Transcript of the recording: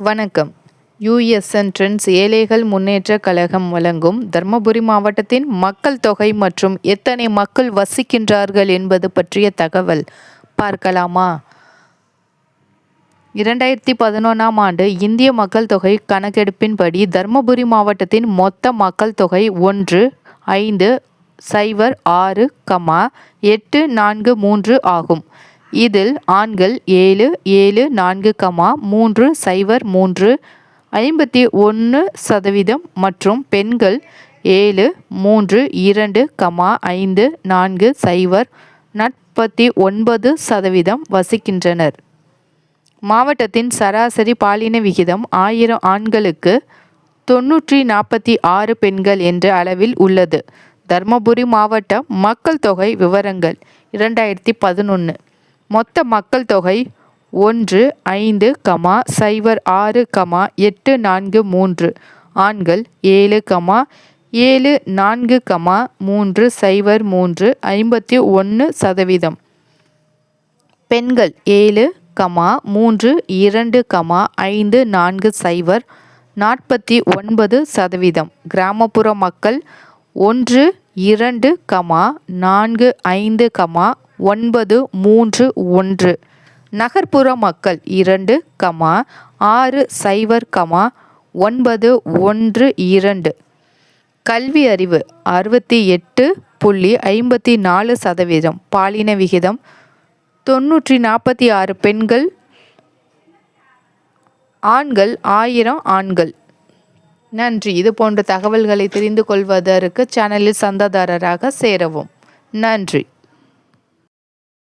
வணக்கம். யுஎஸ்என் ட்ரெண்ட்ஸ் ஏழைகள் முன்னேற்றக் கழகம் வழங்கும் தர்மபுரி மாவட்டத்தின் மக்கள் தொகை மற்றும் எத்தனை மக்கள் வசிக்கின்றார்கள் என்பது பற்றிய தகவல் பார்க்கலாமா? 2011ஆம் ஆண்டு இந்திய மக்கள் தொகை கணக்கெடுப்பின்படி தர்மபுரி மாவட்டத்தின் மொத்த மக்கள் தொகை 1,506,843 ஆகும். இதில் ஆண்கள் 7,743,3 51% மற்றும் பெண்கள் 7,32,540 49% வசிக்கின்றனர். மாவட்டத்தின் சராசரி பாலின விகிதம் 1000 ஆண்களுக்கு 946 பெண்கள் என்ற அளவில் உள்ளது. தர்மபுரி மாவட்ட மக்கள் தொகை விவரங்கள் 2011 மொத்த மக்கள் தொகை 15,06,843 ஆண்கள் 7,74,303 51% பெண்கள் 7,32,540 49%. கிராமப்புற மக்கள் 1,2,45,931 நகர்ப்புற மக்கள் 2,6,0,912 கல்வி அறிவு 68.54% பாலின விகிதம் 946 பெண்கள் ஆண்கள் 1000 ஆண்கள். நன்றி. இது போன்ற தகவல்களை தெரிந்து கொள்வதற்கு சேனலில் சந்தாதாரராக சேரவும். நன்றி.